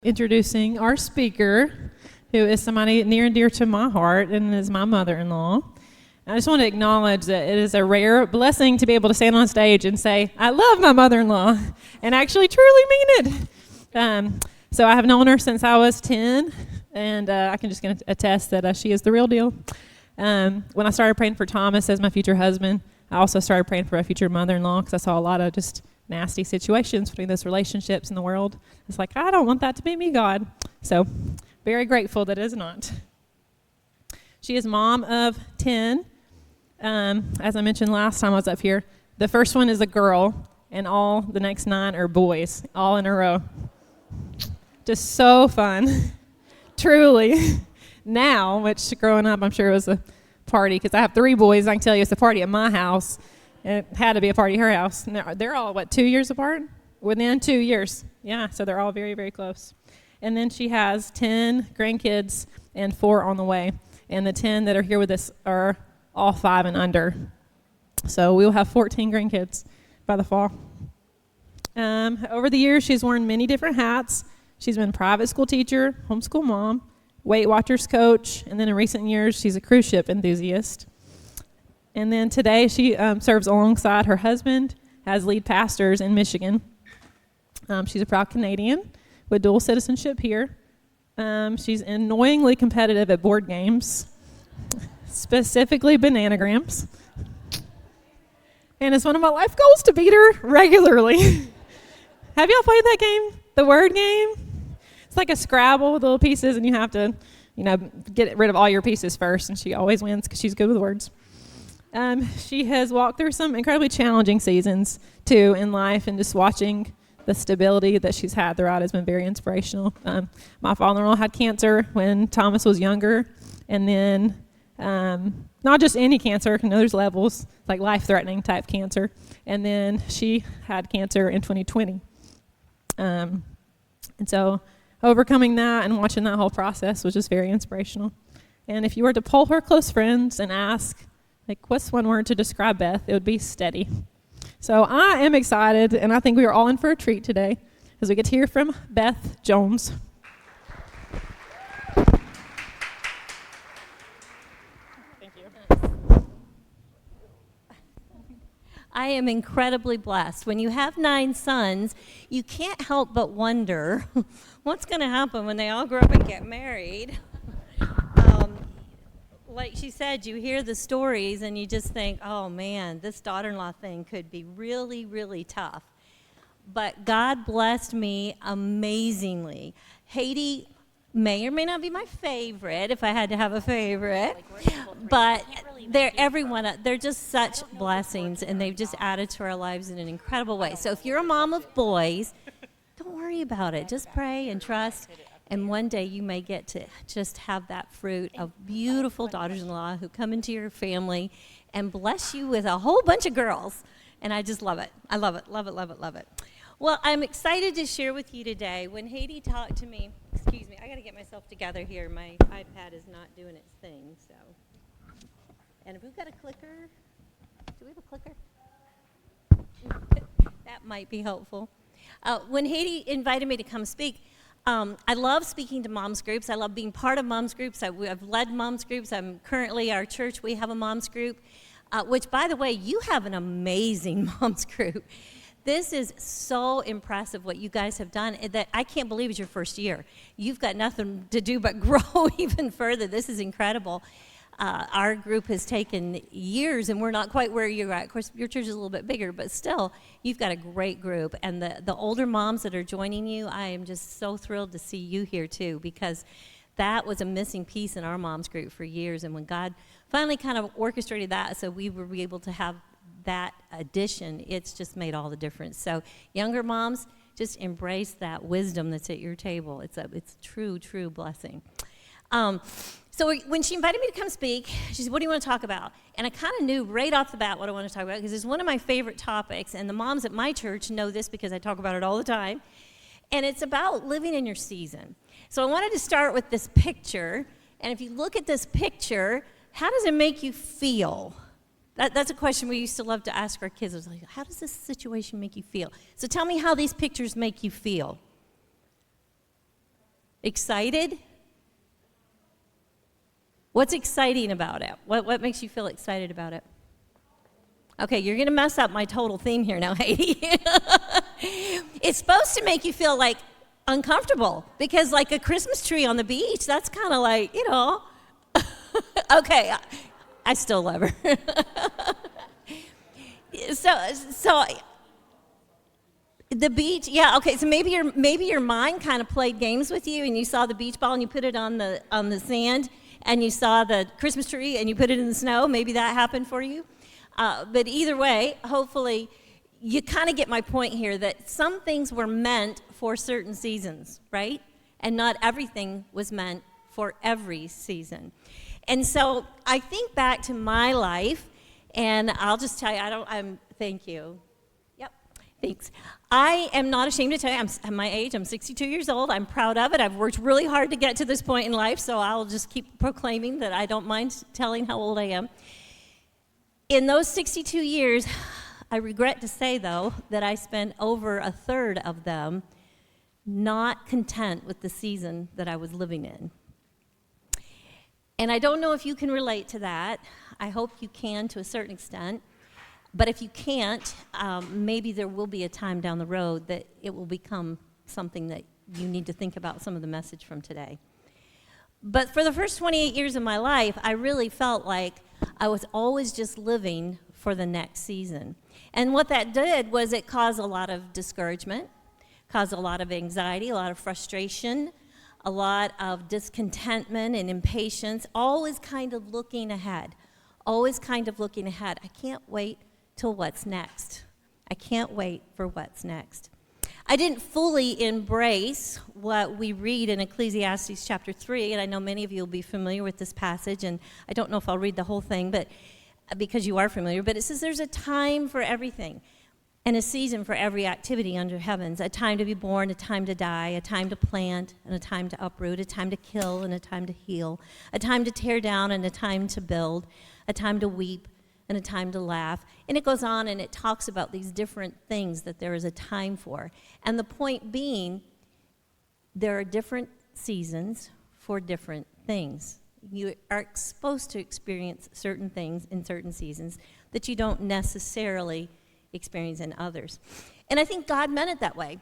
Introducing our speaker, who is somebody near and dear to my heart and is my mother-in-law. I just want to acknowledge that it is a rare blessing to be able to stand on stage and say, I love my mother-in-law, and actually truly mean it. So I have known her since I was 10, and I can just attest that she is the real deal. When I started praying for Thomas as my future husband, I also started praying for a future mother-in-law because I saw a lot of just nasty situations between those relationships in the world. It's like, I don't want that to be me, God. So, very grateful that it is not. She is mom of 10. As I mentioned last time I was up here, the first one is a girl, and all the next 9 are boys, all in a row. Just so fun. Truly. Now, which growing up, I'm sure it was a party, because I have 3 boys, I can tell you it's a party at my house. It had to be a party at her house. They're all, 2 years apart? Within 2 years. Yeah, so they're all very, very close. And then she has 10 grandkids and 4 on the way. And the 10 that are here with us are all 5 and under. So we will have 14 grandkids by the fall. Over the years, she's worn many different hats. She's been private school teacher, homeschool mom, Weight Watchers coach, and then in recent years, she's a cruise ship enthusiast. And then today she serves alongside her husband as lead pastors in Michigan. She's a proud Canadian with dual citizenship here. She's annoyingly competitive at board games, specifically bananagrams. And it's one of my life goals to beat her regularly. Have y'all played that game, the word game? It's like a Scrabble with little pieces, and you have to, get rid of all your pieces first, and she always wins because she's good with words. She has walked through some incredibly challenging seasons, too, in life, and just watching the stability that she's had throughout has been very inspirational. My father-in-law had cancer when Thomas was younger, and then not just any cancer, there's levels, like life-threatening type cancer, and then she had cancer in 2020. And so overcoming that and watching that whole process was just very inspirational. And if you were to poll her close friends and ask, what's one word to describe Beth? It would be steady. So I am excited, and I think we are all in for a treat today as we get to hear from Beth Jones. Thank you. I am incredibly blessed. When you have 9 sons, you can't help but wonder what's going to happen when they all grow up and get married. Like she said, you hear the stories and you just think, oh man, this daughter-in-law thing could be really, really tough. But God blessed me amazingly. Haiti may or may not be my favorite, if I had to have a favorite, but they're just such blessings, and they've just added to our lives in an incredible way. So if you're a mom of boys, don't worry about it. Just pray and trust. And one day you may get to just have that fruit of beautiful daughters-in-law who come into your family and bless you with a whole bunch of girls. And I just love it. I love it, love it, love it, love it. Well, I'm excited to share with you today. When Haiti talked to me, excuse me, I got to get myself together here. My iPad is not doing its thing, so. And if we've got a clicker, do we have a clicker? That might be helpful. When Haiti invited me to come speak, I love speaking to moms groups. I love being part of moms groups. I've led moms groups. I'm currently, our church, we have a moms group, which, by the way, you have an amazing moms group. This is so impressive what you guys have done that I can't believe it's your first year. You've got nothing to do but grow even further. This is incredible. Our group has taken years, and we're not quite where you're at. Of course, your church is a little bit bigger, but still, you've got a great group. And the older moms that are joining you, I am just so thrilled to see you here, too, because that was a missing piece in our moms group for years. And when God finally kind of orchestrated that so we were able to have that addition, it's just made all the difference. So younger moms, just embrace that wisdom that's at your table. It's a true blessing. So when she invited me to come speak, she said, what do you want to talk about? And I kind of knew right off the bat what I want to talk about because it's one of my favorite topics, and the moms at my church know this because I talk about it all the time, and it's about living in your season. So I wanted to start with this picture, and if you look at this picture, how does it make you feel? That's a question we used to love to ask our kids. I was like, how does this situation make you feel? So tell me how these pictures make you feel. Excited? What's exciting about it? What makes you feel excited about it? Okay, you're going to mess up my total theme here now, Heidi. It's supposed to make you feel like uncomfortable because like a Christmas tree on the beach, that's kind of like, Okay, I still love her. So the beach, yeah, okay, so maybe your mind kind of played games with you and you saw the beach ball and you put it on the sand and you saw the Christmas tree and you put it in the snow. Maybe that happened for you. But either way, hopefully you kind of get my point here that some things were meant for certain seasons, right? And not everything was meant for every season. And so I think back to my life, and I'll just tell you, thank you. Yep, thanks. I am not ashamed to tell you, I'm my age, I'm 62 years old. I'm proud of it. I've worked really hard to get to this point in life, so I'll just keep proclaiming that I don't mind telling how old I am. In those 62 years, I regret to say, though, that I spent over a third of them not content with the season that I was living in. And I don't know if you can relate to that. I hope you can to a certain extent. But if you can't, maybe there will be a time down the road that it will become something that you need to think about some of the message from today. But for the first 28 years of my life, I really felt like I was always just living for the next season. And what that did was it caused a lot of discouragement, caused a lot of anxiety, a lot of frustration, a lot of discontentment and impatience, always kind of looking ahead, I can't wait till what's next. I can't wait for what's next. I didn't fully embrace what we read in Ecclesiastes chapter 3, and I know many of you will be familiar with this passage, and I don't know if I'll read the whole thing, but because you are familiar, but it says there's a time for everything and a season for every activity under heavens, a time to be born, a time to die, a time to plant and a time to uproot, a time to kill and a time to heal, a time to tear down and a time to build, a time to weep and a time to laugh. And it goes on and it talks about these different things that there is a time for. And the point being, there are different seasons for different things. You are supposed to experience certain things in certain seasons that you don't necessarily experience in others. And I think God meant it that way.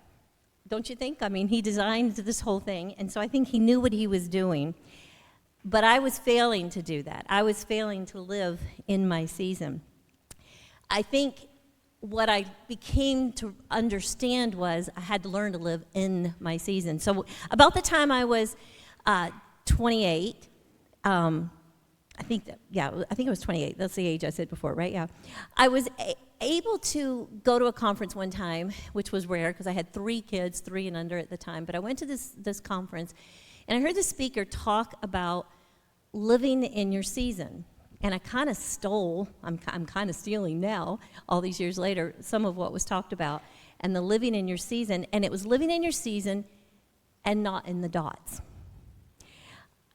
Don't you think? I mean, he designed this whole thing, and so I think he knew what he was doing. But I was failing to do that. I was failing to live in my season. I think what I became to understand was I had to learn to live in my season. So about the time I was 28, I think it was 28. That's the age I said before, right? Yeah. I was able to go to a conference one time, which was rare because I had 3 kids, 3 and under at the time. But I went to this conference, and I heard the speaker talk about living in your season. And I kind of stole, I'm kind of stealing now, all these years later, some of what was talked about. And the living in your season, and it was living in your season and not in the dots.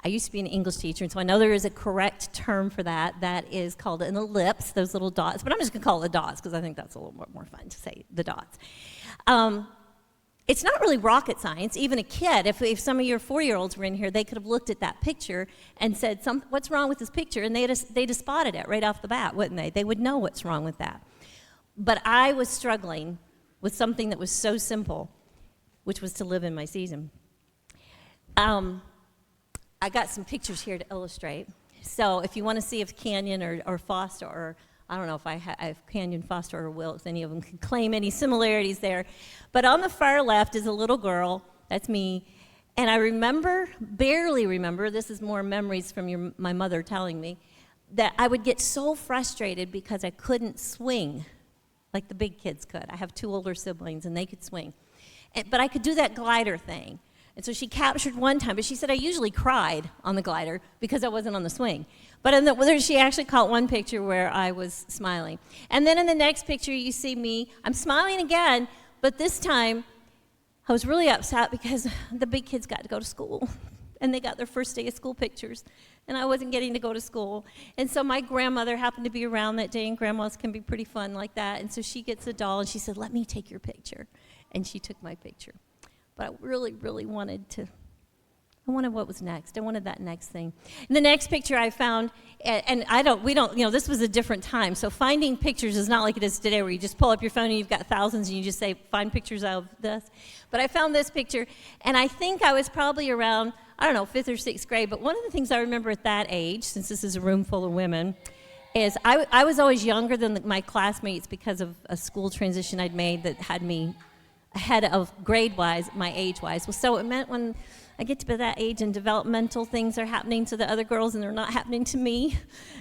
I used to be an English teacher, and so I know there is a correct term for that. That is called an ellipse, those little dots. But I'm just going to call it dots because I think that's a little more fun to say, the dots. It's not really rocket science. Even a kid, if some of your 4-year-olds were in here, they could have looked at that picture and said, what's wrong with this picture? And they'd have spotted it right off the bat, wouldn't they? They would know what's wrong with that. But I was struggling with something that was so simple, which was to live in my season. I got some pictures here to illustrate. So if you want to see if Canyon or Foster, or I don't know if Canyon, Foster, or Wilkes, any of them can claim any similarities there. But on the far left is a little girl. That's me. And I barely remember, this is more memories from my mother telling me, that I would get so frustrated because I couldn't swing like the big kids could. I have 2 older siblings, and they could swing. But I could do that glider thing. And so she captured one time, but she said I usually cried on the glider because I wasn't on the swing. But she actually caught one picture where I was smiling. And then in the next picture, you see me. I'm smiling again, but this time I was really upset because the big kids got to go to school, and they got their first day of school pictures, and I wasn't getting to go to school. And so my grandmother happened to be around that day, and grandmas can be pretty fun like that. And so she gets a doll, and she said, "Let me take your picture." And she took my picture. But I really, really wanted to I wanted what was next. I wanted that next thing. And the next picture I found, and we don't, this was a different time. So finding pictures is not like it is today where you just pull up your phone and you've got thousands and you just say, find pictures of this. But I found this picture, and I think I was probably around, 5th or 6th grade. But one of the things I remember at that age, since this is a room full of women, is I was always younger than my classmates because of a school transition I'd made that had me ahead of grade-wise, my age-wise. Well, so it meant when I get to be that age and developmental things are happening to the other girls and they're not happening to me,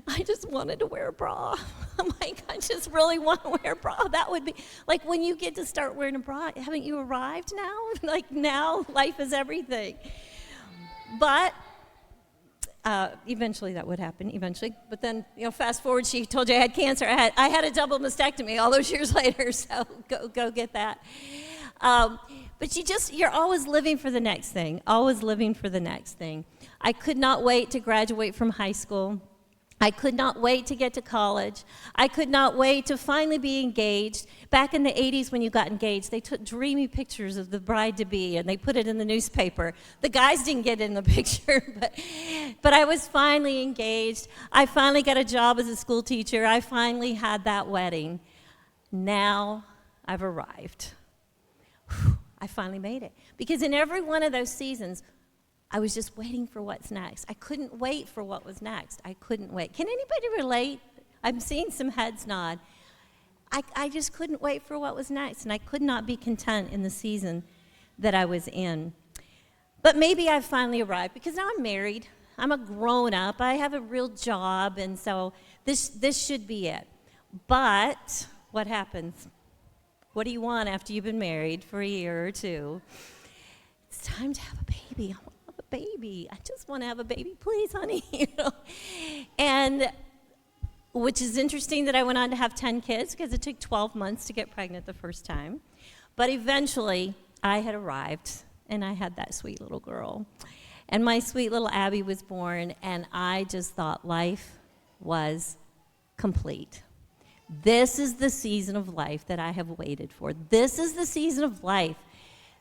I just wanted to wear a bra. I'm like, I just really want to wear a bra. That would be, like when you get to start wearing a bra, haven't you arrived now? Like now, life is everything. But eventually that would happen, eventually. But then, fast forward, she told you I had cancer. I had a double mastectomy all those years later, so go get that. But you're always living for the next thing, always living for the next thing. I could not wait to graduate from high school. I could not wait to get to college. I could not wait to finally be engaged. Back in the 80s when you got engaged, they took dreamy pictures of the bride-to-be and they put it in the newspaper. The guys didn't get in the picture, but I was finally engaged. I finally got a job as a school teacher. I finally had that wedding. Now I've arrived. I finally made it. Because in every one of those seasons, I was just waiting for what's next. I couldn't wait for what was next. I couldn't wait. Can anybody relate? I'm seeing some heads nod. I just couldn't wait for what was next, and I could not be content in the season that I was in. But maybe I've finally arrived, because now I'm married. I'm a grown-up. I have a real job, and so this should be it. But what happens? What do you want after you've been married for a year or two? It's time to have a baby. I want to have a baby. I just want to have a baby, please, honey. And which is interesting that I went on to have 10 kids because it took 12 months to get pregnant the first time. But eventually, I had arrived, and I had that sweet little girl. And my sweet little Abby was born, and I just thought life was complete. This is the season of life that I have waited for. This is the season of life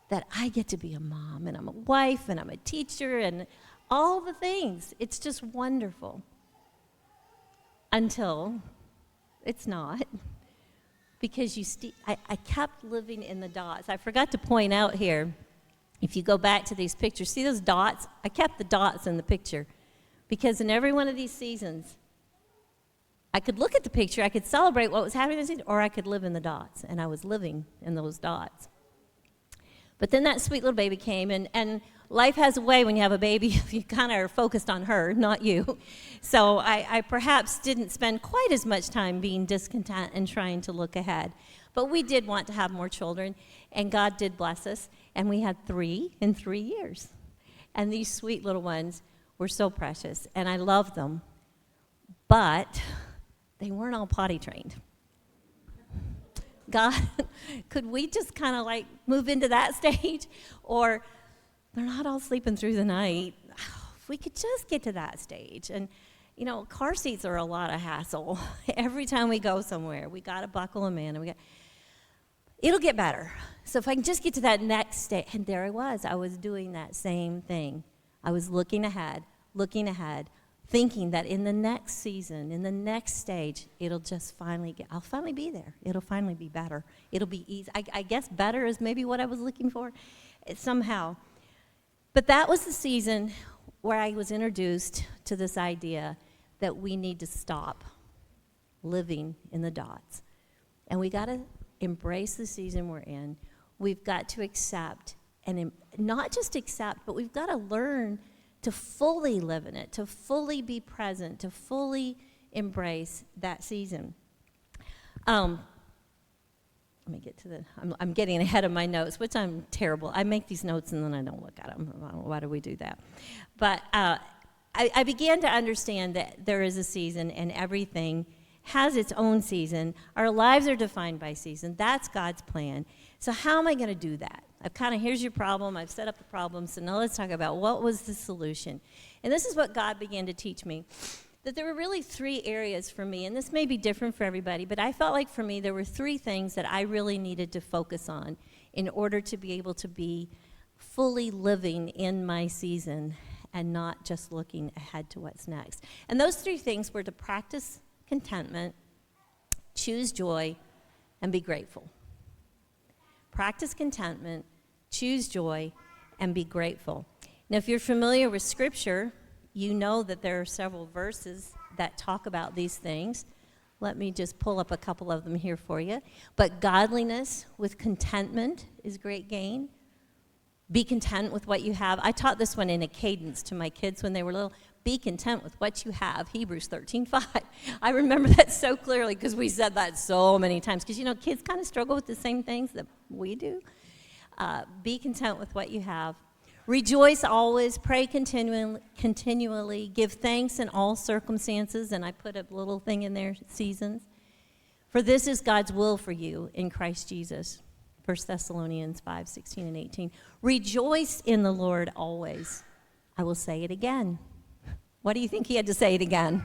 that I get to be a mom, and I'm a wife, and I'm a teacher, and all the things. It's just wonderful. Until it's not. Because I kept living in the dots. I forgot to point out here, if you go back to these pictures, see those dots? I kept the dots in the picture. Because in every one of these seasons, I could look at the picture, I could celebrate what was happening in the season, or I could live in the dots, and I was living in those dots. But then that sweet little baby came, and life has a way when you have a baby, you kind of are focused on her, not you. So I perhaps didn't spend quite as much time being discontent and trying to look ahead. But we did want to have more children, and God did bless us, and we had 3 in 3 years. And these sweet little ones were so precious, and I loved them. But they weren't all potty trained. God, could we just kind of like move into that stage? Or they're not all sleeping through the night. If we could just get to that stage. And, car seats are a lot of hassle. Every time we go somewhere, we got to buckle them in. And it'll get better. So if I can just get to that next stage. And there I was doing that same thing. I was looking ahead, thinking that in the next season, in the next stage, I'll finally be there. It'll finally be better. It'll be easy. I guess better is maybe what I was looking for somehow. But that was the season where I was introduced to this idea that we need to stop living in the dots. And we got to embrace the season we're in. We've got to accept, and not just accept, but we've got to learn to fully live in it, to fully be present, to fully embrace that season. Let me get to I'm getting ahead of my notes, which I'm terrible. I make these notes and then I don't look at them. Why do we do that? But I began to understand that there is a season and everything has its own season. Our lives are defined by season. That's God's plan. So how am I going to do that? Here's your problem. I've set up the problem. So now let's talk about what was the solution. And this is what God began to teach me, that there were really 3 areas for me. And this may be different for everybody, but I felt like for me there were 3 things that I really needed to focus on in order to be able to be fully living in my season and not just looking ahead to what's next. And those three things were to practice contentment, choose joy, and be grateful. Practice contentment, choose joy, and be grateful. Now, if you're familiar with Scripture, you know that there are several verses that talk about these things. Let me just pull up a couple of them here for you. But godliness with contentment is great gain. Be content with what you have. I taught this one in a cadence to my kids when they were little. Be content with what you have, Hebrews 13:5. I remember that so clearly because we said that so many times. Because, kids kind of struggle with the same things that we do. Be content with what you have. Rejoice always, pray continually, give thanks in all circumstances, and I put a little thing in there, seasons. For this is God's will for you in Christ Jesus. 1 Thessalonians 5:16 and 18. Rejoice in the Lord always. I will say it again. What do you think he had to say it again?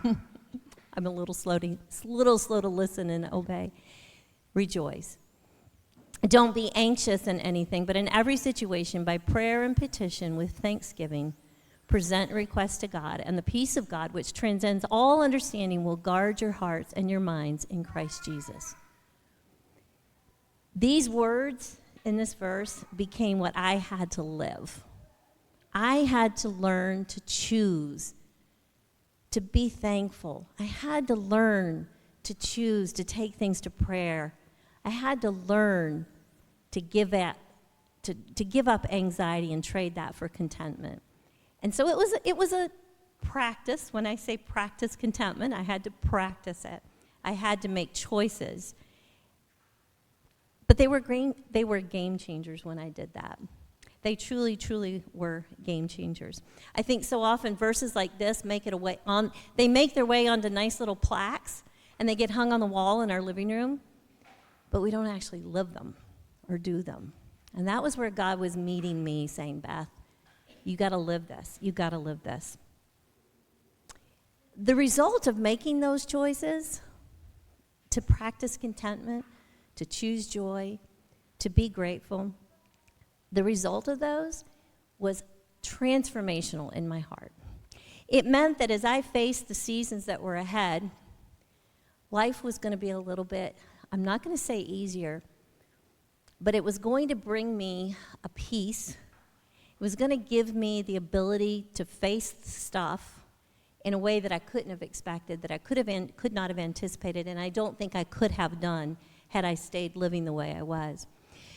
I'm a little slow to listen and obey. Rejoice. Don't be anxious in anything, but in every situation, by prayer and petition with thanksgiving, present requests to God, and the peace of God, which transcends all understanding, will guard your hearts and your minds in Christ Jesus. These words in this verse became what I had to live. I had to learn to choose to be thankful. I had to learn to choose to take things to prayer. I had to learn to give up anxiety and trade that for contentment. And so it was a practice. When I say practice contentment, I had to practice it. I had to make choices. But they were game changers when I did that. They truly, truly were game changers. I think so often verses like this make their way onto nice little plaques, and they get hung on the wall in our living room, but we don't actually live them or do them. And that was where God was meeting me, saying, Beth, you got to live this. You got to live this. The result of making those choices to practice contentment, to choose joy, to be grateful, the result of those was transformational in my heart. It meant that as I faced the seasons that were ahead, life was going to be a little bit, I'm not going to say easier, but it was going to bring me a peace. It was going to give me the ability to face stuff in a way that I couldn't have expected, that I could not have anticipated, and I don't think I could have done had I stayed living the way I was.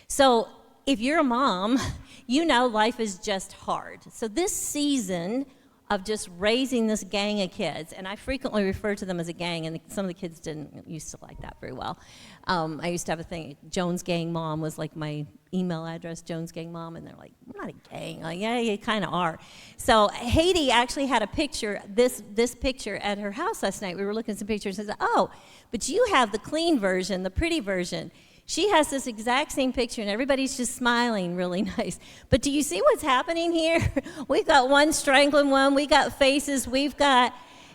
So if you're a mom, you know life is just hard. So this season of just raising this gang of kids, and I frequently refer to them as a gang, and some of the kids didn't used to like that very well. I used to have a thing, Jones Gang Mom was like my email address, Jones Gang Mom, and they're like, we're not a gang. Like, yeah, you kind of are. So Haiti actually had a picture, this picture at her house last night. We were looking at some pictures and said, oh, but you have the clean version, the pretty version. She has this exact same picture, and everybody's just smiling really nice. But do you see what's happening here? We've got one strangling one. We got faces.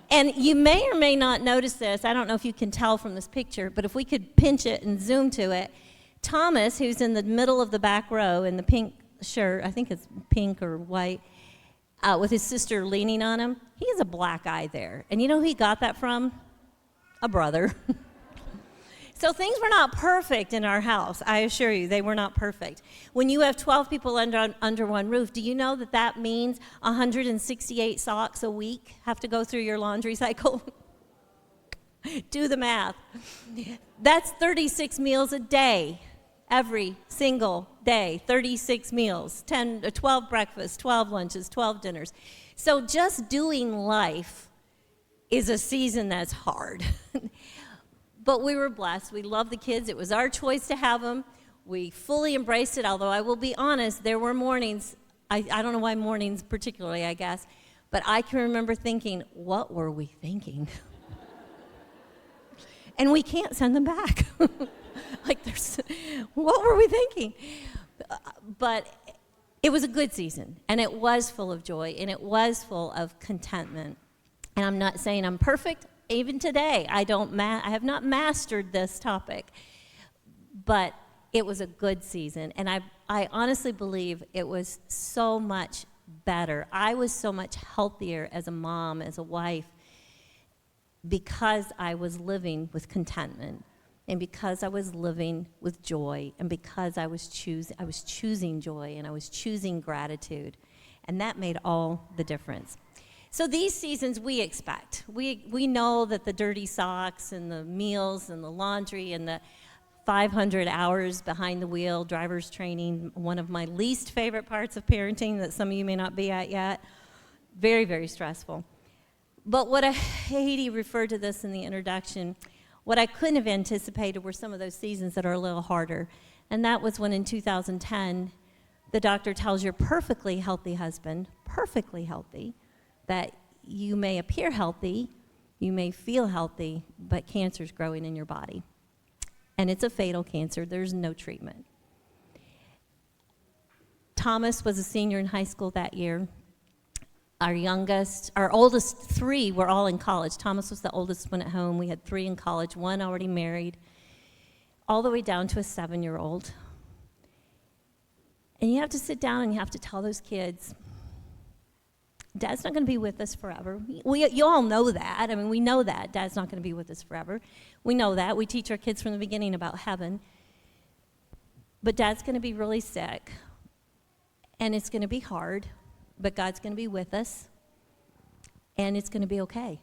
And you may or may not notice this. I don't know if you can tell from this picture, but if we could pinch it and zoom to it, Thomas, who's in the middle of the back row in the pink shirt, I think it's pink or white, with his sister leaning on him, he has a black eye there. And you know who he got that from? A brother. So things were not perfect in our house. I assure you, they were not perfect. When you have 12 people under one roof, do you know that means 168 socks a week have to go through your laundry cycle? Do the math. That's 36 meals a day, every single day, 36 meals, 12 breakfasts, 12 lunches, 12 dinners. So just doing life is a season that's hard. But we were blessed. We loved the kids. It was our choice to have them. We fully embraced it, although I will be honest, there were mornings, I don't know why mornings particularly, I guess, but I can remember thinking, what were we thinking? And we can't send them back. What were we thinking? But it was a good season, and it was full of joy, and it was full of contentment. And I'm not saying I'm perfect. Even today, I have not mastered this topic, but it was a good season. And I honestly believe it was so much better. I was so much healthier as a mom, as a wife, because I was living with contentment, and because I was living with joy, and because I was choosing joy, and I was choosing gratitude. And that made all the difference. So these seasons we expect. We know that the dirty socks and the meals and the laundry and the 500 hours behind the wheel, driver's training, one of my least favorite parts of parenting that some of you may not be at yet, very, very stressful. But what Haiti referred to this in the introduction, what I couldn't have anticipated were some of those seasons that are a little harder. And that was when in 2010, the doctor tells your perfectly healthy husband, perfectly healthy, that you may appear healthy, you may feel healthy, but cancer's growing in your body. And it's a fatal cancer. There's no treatment. Thomas was a senior in high school that year. Our oldest three were all in college. Thomas was the oldest one at home. We had 3 in college, 1 already married, all the way down to a 7-year-old. And you have to sit down and you have to tell those kids, Dad's not going to be with us forever. You all know that. I mean, we know that. Dad's not going to be with us forever. We know that. We teach our kids from the beginning about heaven. But Dad's going to be really sick, and it's going to be hard, but God's going to be with us, and it's going to be okay.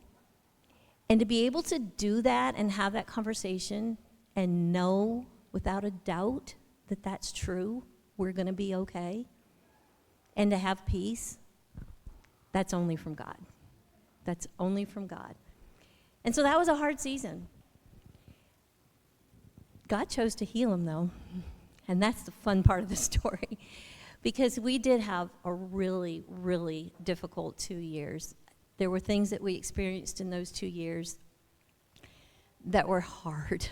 And to be able to do that and have that conversation and know without a doubt that that's true, we're going to be okay, and to have peace, that's only from God. That's only from God. And so that was a hard season. God chose to heal him, though, and that's the fun part of the story, because we did have a really, really difficult 2 years. There were things that we experienced in those 2 years that were hard.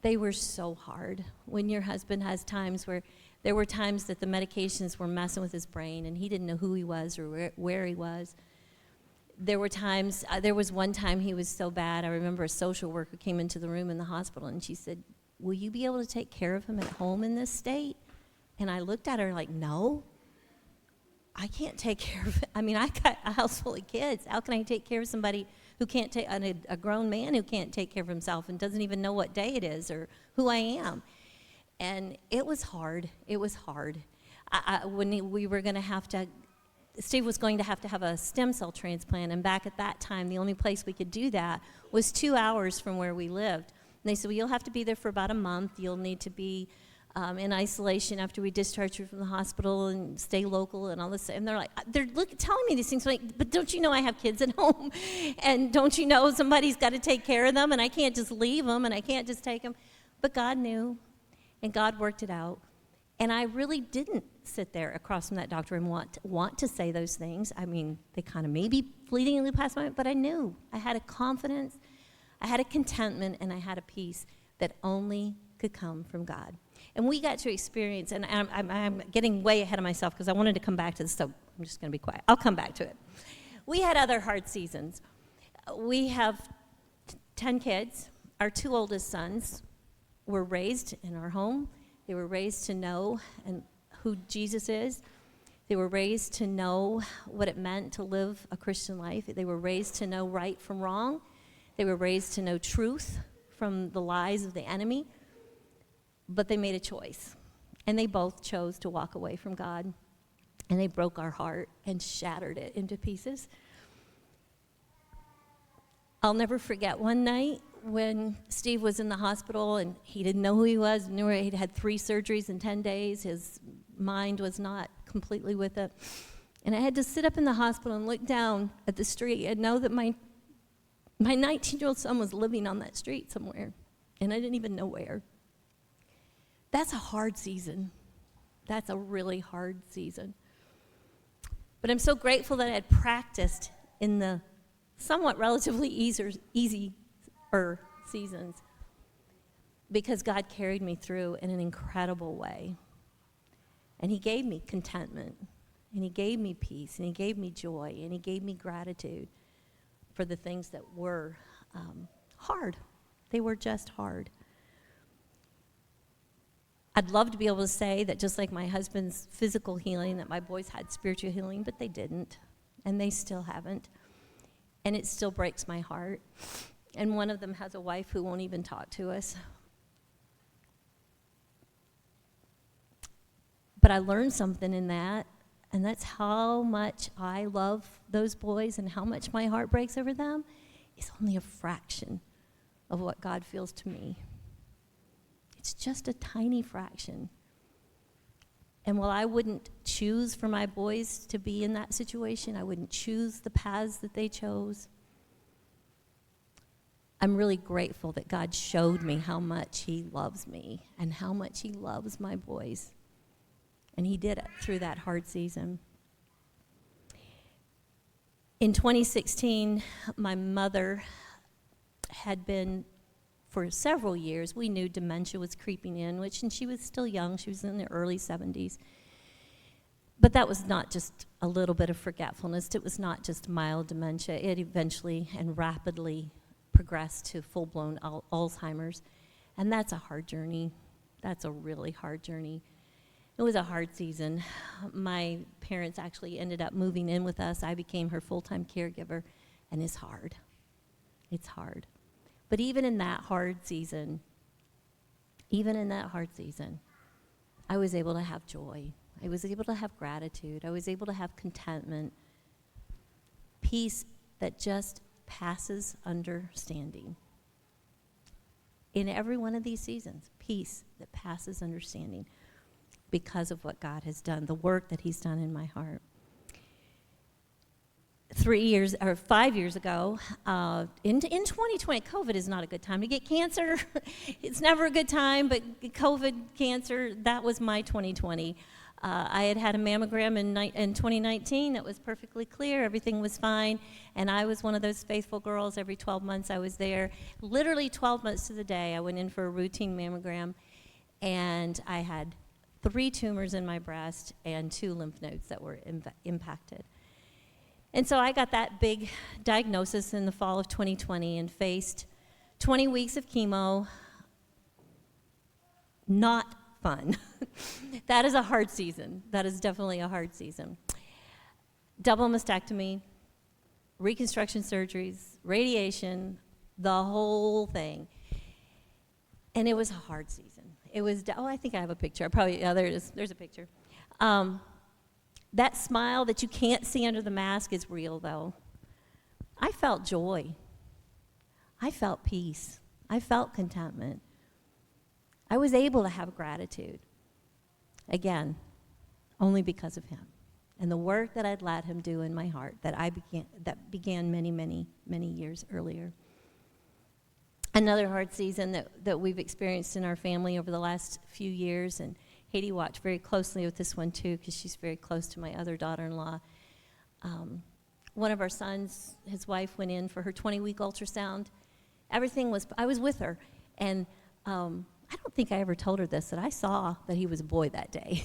They were so hard. When your husband has times where there were times that the medications were messing with his brain and he didn't know who he was or where he was. There were times, there was one time he was so bad, I remember a social worker came into the room in the hospital and she said, "Will you be able to take care of him at home in this state?" And I looked at her like, "No, I can't take care of it. I mean, I got a house full of kids. How can I take care of somebody who can't take, a grown man who can't take care of himself and doesn't even know what day it is or who I am?" And it was hard. It was hard. When we were going to have to, Steve was going to have a stem cell transplant, and back at that time, the only place we could do that was 2 hours from where we lived. And they said, "Well, you'll have to be there for about a month. You'll need to be in isolation after we discharge you from the hospital and stay local and all this." And they're telling me these things, like, "But don't you know I have kids at home? And don't you know somebody's got to take care of them, and I can't just leave them, and I can't just take them?" But God knew, and God worked it out. And I really didn't sit there across from that doctor and want to say those things. I mean, they kind of maybe fleetingly passed my mind, but I knew. I had a confidence, I had a contentment, and I had a peace that only could come from God. And we got to experience, and I'm getting way ahead of myself because I wanted to come back to this, so I'm just going to be quiet. I'll come back to it. We had other hard seasons. We have 10 kids. Our 2 oldest sons were raised in our home. They were raised to know who Jesus is. They were raised to know what it meant to live a Christian life. They were raised to know right from wrong. They were raised to know truth from the lies of the enemy. But they made a choice. And they both chose to walk away from God. And they broke our heart and shattered it into pieces. I'll never forget one night when Steve was in the hospital and he didn't know who he was, knew he'd had 3 surgeries in 10 days. His mind was not completely with it. And I had to sit up in the hospital and look down at the street and know that my 19-year-old son was living on that street somewhere. And I didn't even know where. That's a hard season. That's a really hard season. But I'm so grateful that I had practiced in the somewhat relatively easier seasons, because God carried me through in an incredible way. And he gave me contentment, and he gave me peace, and he gave me joy, and he gave me gratitude for the things that were hard. They were just hard. I'd love to be able to say that just like my husband's physical healing, that my boys had spiritual healing, but they didn't, and they still haven't. And it still breaks my heart. And one of them has a wife who won't even talk to us. But I learned something in that, and that's how much I love those boys and how much my heart breaks over them is only a fraction of what God feels to me. It's just a tiny fraction. And while I wouldn't choose for my boys to be in that situation, I wouldn't choose the paths that they chose, I'm really grateful that God showed me how much he loves me and how much he loves my boys. And he did it through that hard season. In 2016, my mother had been, for several years, we knew dementia was creeping in, and she was still young. She was in the early 70s. But that was not just a little bit of forgetfulness. It was not just mild dementia. It eventually and rapidly progressed to full-blown Alzheimer's. And that's a hard journey. That's a really hard journey. It was a hard season. My parents actually ended up moving in with us. I became her full-time caregiver, and it's hard. It's hard. But even in that hard season, I was able to have joy. I was able to have gratitude. I was able to have contentment, peace that just passes understanding. In every one of these seasons, peace that passes understanding because of what God has done, the work that he's done in my heart. 5 years ago, in 2020, COVID is not a good time to get cancer. It's never a good time, but COVID cancer, that was my 2020. I had a mammogram in 2019 that was perfectly clear. Everything was fine. And I was one of those faithful girls. Every 12 months I was there. Literally 12 months to the day, I went in for a routine mammogram. And I had 3 tumors in my breast and 2 lymph nodes that were impacted. And so I got that big diagnosis in the fall of 2020 and faced 20 weeks of chemo. Not fun. That is a hard season. That is definitely a hard season. Double mastectomy, reconstruction surgeries, radiation, the whole thing. And it was a hard season. It was, I think I have a picture. There it is. There's a picture. That smile that you can't see under the mask is real, though. I felt joy. I felt peace. I felt contentment. I was able to have gratitude. Again, only because of him and the work that I'd let him do in my heart that began many, many, many years earlier. Another hard season that we've experienced in our family over the last few years, and Haiti watched very closely with this one too, because she's very close to my other daughter-in-law. One of our sons, his wife went in for her 20-week ultrasound. I was with her, and I don't think I ever told her this, that I saw that he was a boy that day.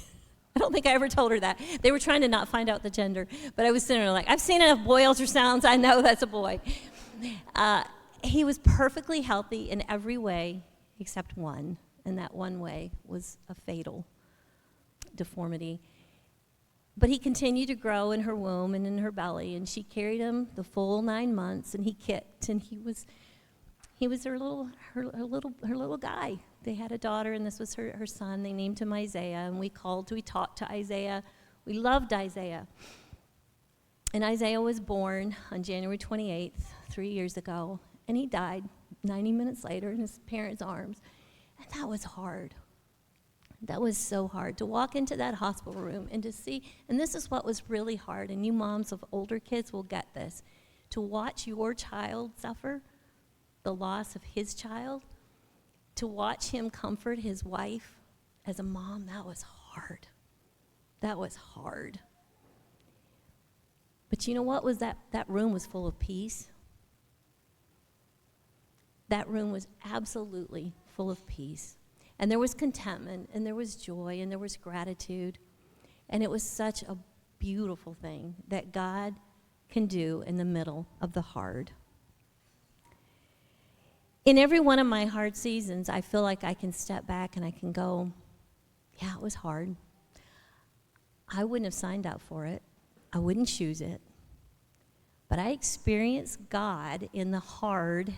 I don't think I ever told her that. They were trying to not find out the gender, but I was sitting there like, I've seen enough boy ultrasounds, I know that's a boy. He was perfectly healthy in every way except one, and that one way was a fatal deformity. But he continued to grow in her womb and in her belly, and she carried him the full 9 months, and he kicked, and he was her little guy. They had a daughter, and this was her son. They named him Isaiah, and we talked to Isaiah. We loved Isaiah. And Isaiah was born on January 28th, 3 years ago, and he died 90 minutes later in his parents' arms. And that was hard. That was so hard to walk into that hospital room and to see, and this is what was really hard, and you moms of older kids will get this, to watch your child suffer the loss of his child, to watch him comfort his wife as a mom, that was hard. That was hard. But you know what was that room was full of peace. That room was absolutely full of peace. And there was contentment, and there was joy, and there was gratitude. And it was such a beautiful thing that God can do in the middle of the hard. In every one of my hard seasons, I feel like I can step back and I can go, Yeah, it was hard. I wouldn't have signed up for it. I wouldn't choose it. But I experienced God in the hard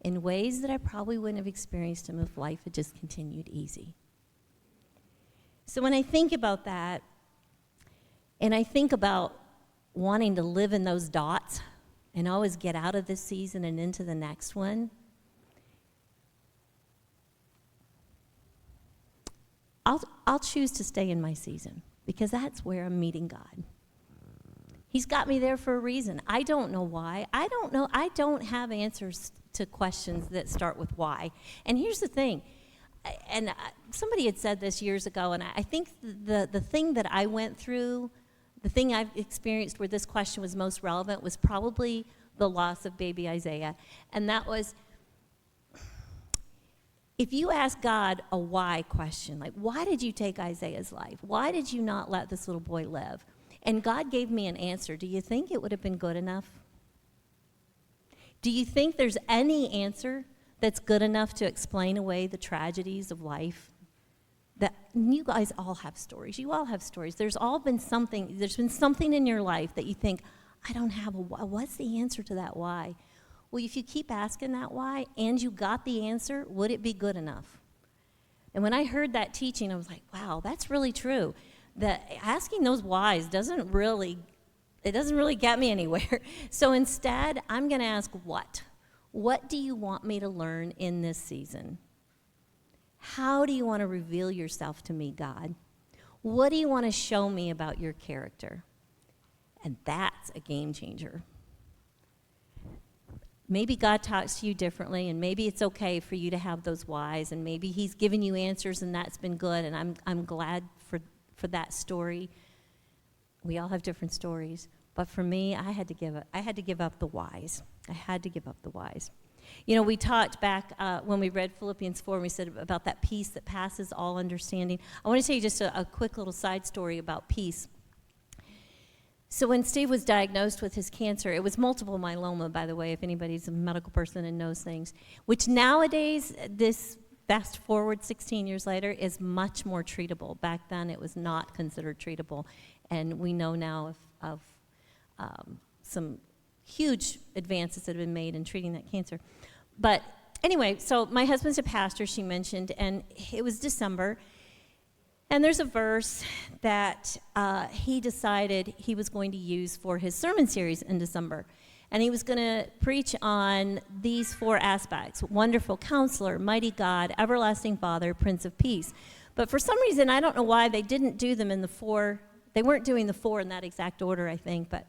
in ways that I probably wouldn't have experienced him if life had just continued easy. So when I think about that, and I think about wanting to live in those dots and always get out of this season and into the next one, I'll choose to stay in my season because that's where I'm meeting God. He's got me there for a reason. I don't know why. I don't know. I don't have answers to questions that start with why. And here's the thing. And somebody had said this years ago, and I think the thing that I went through, the thing I've experienced where this question was most relevant was probably the loss of baby Isaiah. And that was, if you ask God a why question, like, why did you take Isaiah's life? Why did you not let this little boy live? And God gave me an answer. Do you think it would have been good enough? Do you think there's any answer that's good enough to explain away the tragedies of life? That you guys all have stories. You all have stories. There's been something in your life that you think, I don't have a why. What's the answer to that why? Well, if you keep asking that why and you got the answer, would it be good enough? And when I heard that teaching, I was like, wow, that's really true. That asking those whys doesn't really get me anywhere. So instead, I'm going to ask what? What do you want me to learn in this season? How do you want to reveal yourself to me, God? What do you want to show me about your character? And that's a game changer. Maybe God talks to you differently, and maybe it's okay for you to have those whys, and maybe he's given you answers, and that's been good, and I'm glad for that story. We all have different stories, but for me, I had to give up the whys. I had to give up the whys. You know, we talked back when we read Philippians 4, and we said about that peace that passes all understanding. I want to tell you just a quick little side story about peace. So when Steve was diagnosed with his cancer, it was multiple myeloma, by the way, if anybody's a medical person and knows things, which nowadays, this fast forward 16 years later, is much more treatable. Back then, it was not considered treatable, and we know now of some huge advances that have been made in treating that cancer. But anyway, so my husband's a pastor, she mentioned, and it was December, and there's a verse that he decided he was going to use for his sermon series in December. And he was going to preach on these 4 aspects: wonderful counselor, mighty God, everlasting Father, Prince of Peace. But for some reason, I don't know why they didn't do them in the 4. They weren't doing the 4 in that exact order, I think, but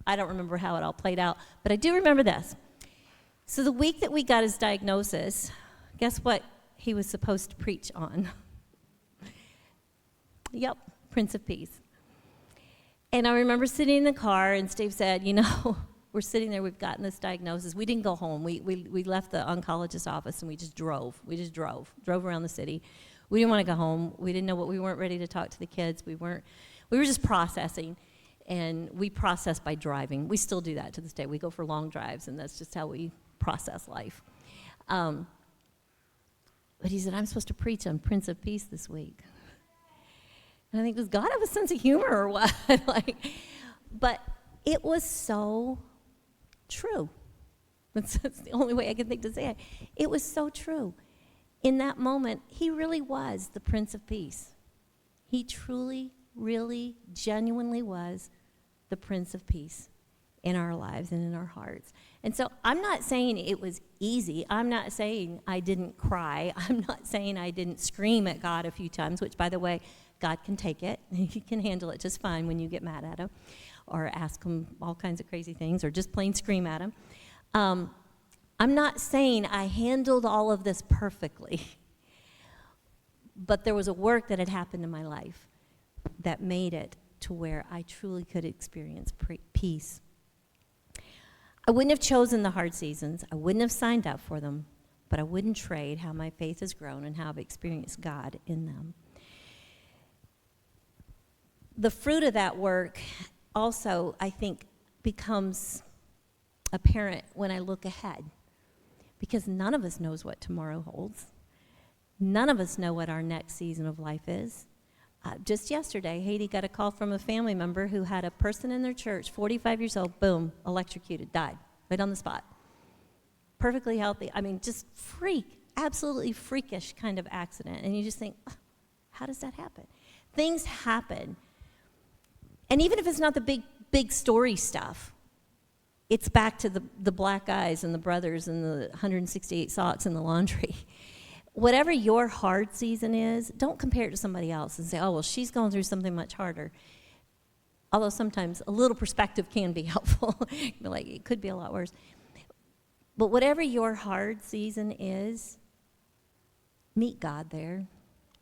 I don't remember how it all played out. But I do remember this. So the week that we got his diagnosis, guess what he was supposed to preach on? Yep, Prince of Peace. And I remember sitting in the car, and Steve said, you know, we're sitting there, we've gotten this diagnosis. We didn't go home. We left the oncologist's office, and we just drove. Drove around the city. We didn't want to go home. We didn't know we weren't ready to talk to the kids. We were just processing, and we process by driving. We still do that to this day. We go for long drives, and that's just how we process life. But he said, I'm supposed to preach on Prince of Peace this week. And I think, does God have a sense of humor or what? But it was so true. That's the only way I can think to say it. It was so true. In that moment, he really was the Prince of Peace. He truly, really, genuinely was the Prince of Peace in our lives and in our hearts. And so I'm not saying it was easy. I'm not saying I didn't cry. I'm not saying I didn't scream at God a few times, which, by the way, God can take it. He can handle it just fine when you get mad at him or ask him all kinds of crazy things or just plain scream at him. I'm not saying I handled all of this perfectly, but there was a work that had happened in my life that made it to where I truly could experience peace. I wouldn't have chosen the hard seasons. I wouldn't have signed up for them, but I wouldn't trade how my faith has grown and how I've experienced God in them. The fruit of that work also, I think, becomes apparent when I look ahead, because none of us knows what tomorrow holds. None of us know what our next season of life is. Just yesterday, Haiti got a call from a family member who had a person in their church, 45 years old, boom, electrocuted, died, right on the spot. Perfectly healthy. I mean, just absolutely freakish kind of accident. And you just think, oh, how does that happen? Things happen. And even if it's not the big story stuff, it's back to the black eyes and the brothers and the 168 socks in the laundry. Whatever your hard season is, don't compare it to somebody else and say, oh, well, she's going through something much harder. Although sometimes a little perspective can be helpful. Like, it could be a lot worse. But whatever your hard season is, meet God there.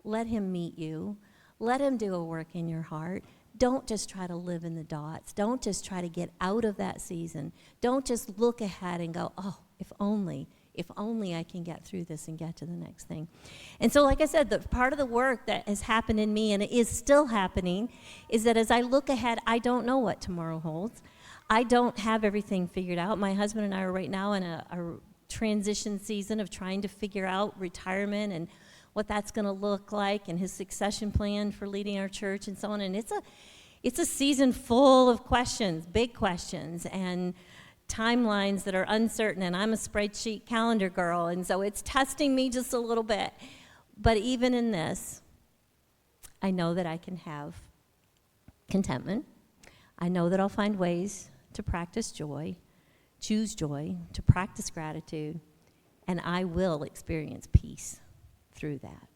Let him meet you. Let him do a work in your heart. Don't just try to live in the dots. Don't just try to get out of that season. Don't just look ahead and go, oh, if only I can get through this and get to the next thing. And so, like I said, the part of the work that has happened in me, and it is still happening, is that as I look ahead, I don't know what tomorrow holds. I don't have everything figured out. My husband and I are right now in a transition season of trying to figure out retirement and what that's going to look like, and his succession plan for leading our church and so on. And it's a season full of questions, big questions, and timelines that are uncertain. And I'm a spreadsheet calendar girl, and so it's testing me just a little bit. But even in this, I know that I can have contentment. I know that I'll find ways to practice joy, choose joy, to practice gratitude, and I will experience peace through that.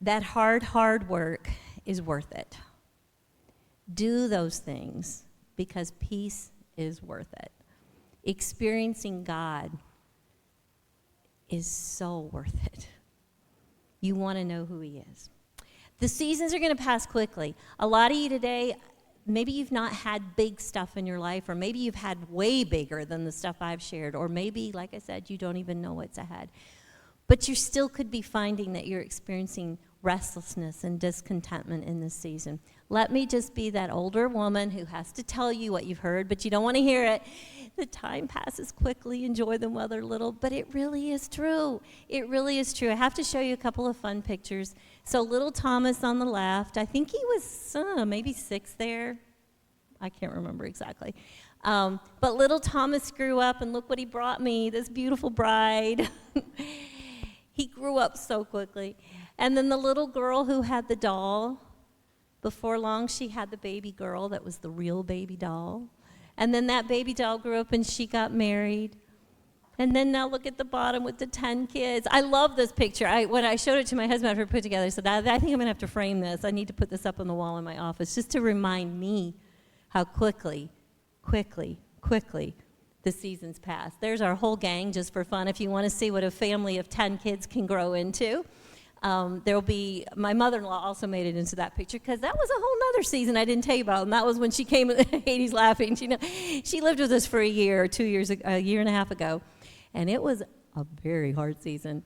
That hard work is worth it. Do those things because peace is worth it. Experiencing God is so worth it. You want to know who he is. The seasons are going to pass quickly. A lot of you today, maybe you've not had big stuff in your life, or maybe you've had way bigger than the stuff I've shared, or maybe, like I said, you don't even know what's ahead. But you still could be finding that you're experiencing restlessness and discontentment in this season. Let me just be that older woman who has to tell you what you've heard, but you don't want to hear it. The time passes quickly, enjoy them while they're little, but it really is true. It really is true. I have to show you a couple of fun pictures. So little Thomas on the left, I think he was maybe 6 there. I can't remember exactly. But little Thomas grew up, and look what he brought me, this beautiful bride. He grew up so quickly. And then the little girl who had the doll, before long she had the baby girl that was the real baby doll. And then that baby doll grew up and she got married. And then now look at the bottom with the 10 kids. I love this picture. When I showed it to my husband after put it together, I said, I think I'm going to have to frame this. I need to put this up on the wall in my office just to remind me how quickly the seasons pass. There's our whole gang just for fun. If you want to see what a family of 10 kids can grow into. There'll be, my mother-in-law also made it into that picture because that was a whole nother season I didn't tell you about, and that was when she came, Hades laughing. She lived with us for a year or 2 years, a year and a half ago, and it was a very hard season.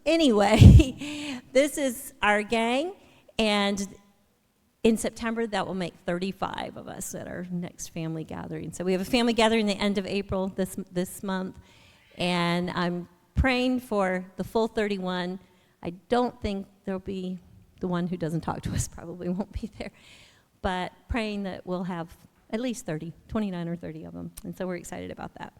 Anyway, this is our gang, and in September, that will make 35 of us at our next family gathering. So we have a family gathering the end of April this month, and I'm praying for the full 31. I don't think there'll be the one who doesn't talk to us probably won't be there, but praying that we'll have at least 29 or 30 of them, and so we're excited about that.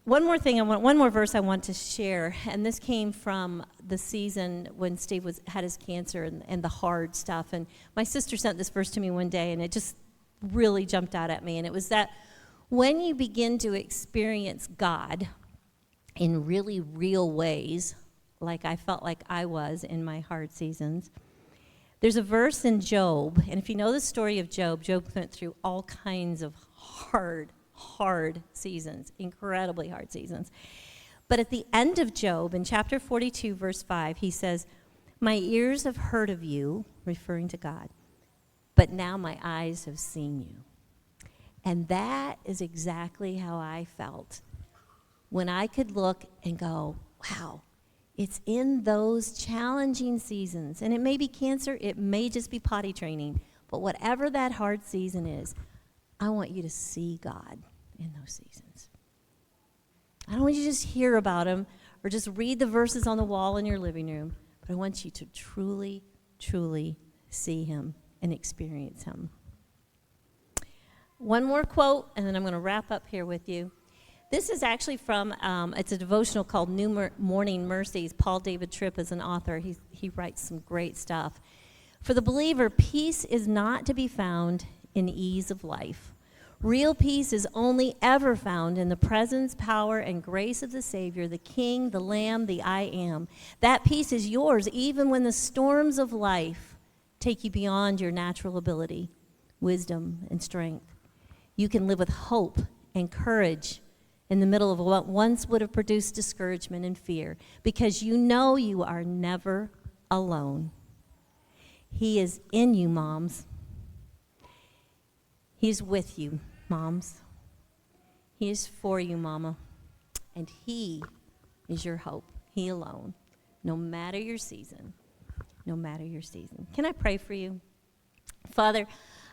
One more verse I want to share, and this came from the season when Steve had his cancer and the hard stuff. And my sister sent this verse to me one day, and it just really jumped out at me. And it was that when you begin to experience God in really real ways, like I felt like I was in my hard seasons, there's a verse in Job, and if you know the story of Job went through all kinds of hard seasons, incredibly hard seasons. But at the end of Job, in chapter 42, verse 5, he says, "My ears have heard of you," referring to God, "but now my eyes have seen you." And that is exactly how I felt when I could look and go, wow, it's in those challenging seasons. And it may be cancer, it may just be potty training, but whatever that hard season is, I want you to see God in those seasons. I don't want you to just hear about him or just read the verses on the wall in your living room, but I want you to truly, truly see him and experience him. One more quote, and then I'm going to wrap up here with you. This is actually from, it's a devotional called New Morning Mercies. Paul David Tripp is an author. He writes some great stuff. For the believer, peace is not to be found in ease of life. Real peace is only ever found in the presence, power, and grace of the Savior, the King, the Lamb, the I Am. That peace is yours even when the storms of life take you beyond your natural ability, wisdom, and strength. You can live with hope and courage in the middle of what once would have produced discouragement and fear, because you know you are never alone. He is in you, moms. He's with you, moms. He is for you, mama. And he is your hope. He alone. No matter your season. No matter your season. Can I pray for you? Father,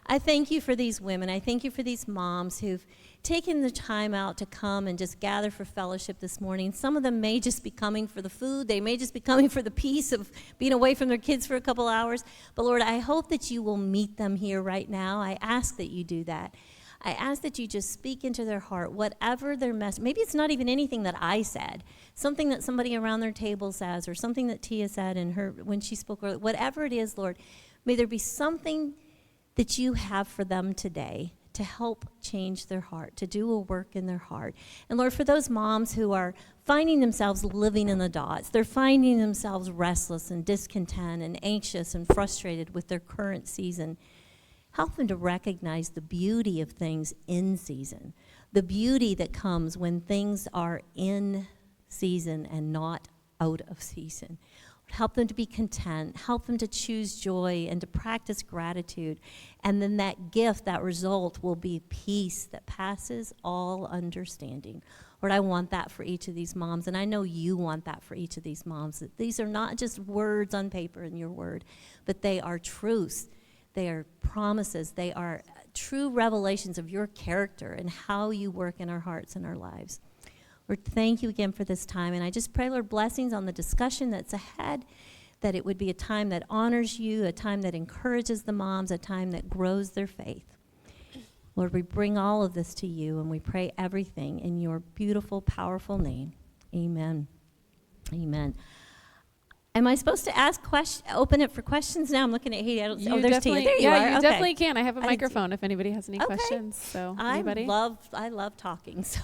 I thank you for these women. I thank you for these moms who've taken the time out to come and just gather for fellowship this morning. Some of them may just be coming for the food. They may just be coming for the peace of being away from their kids for a couple hours. But Lord, I hope that you will meet them here right now. I ask that you do that. I ask that you just speak into their heart, whatever their message. Maybe it's not even anything that I said, something that somebody around their table says, or something that Tia said in her when she spoke. Whatever it is, Lord, may there be something that you have for them today to help change their heart, to do a work in their heart. And Lord, for those moms who are finding themselves living in the dots, they're finding themselves restless and discontent and anxious and frustrated with their current season, help them to recognize the beauty of things in season, the beauty that comes when things are in season and not out of season. Help them to be content, help them to choose joy and to practice gratitude. And then that gift, that result will be peace that passes all understanding. Lord, I want that for each of these moms, and I know you want that for each of these moms. That these are not just words on paper in your word, but they are truths. They are promises. They are true revelations of your character and how you work in our hearts and our lives. Lord, thank you again for this time. And I just pray, Lord, blessings on the discussion that's ahead, that it would be a time that honors you, a time that encourages the moms, a time that grows their faith. Lord, we bring all of this to you, and we pray everything in your beautiful, powerful name. Amen. Amen. Am I supposed to open it for questions now? I'm looking at Haiti. There's Tia. There you are. You okay. definitely can. I have a microphone if anybody has any questions. So anybody? I love talking, so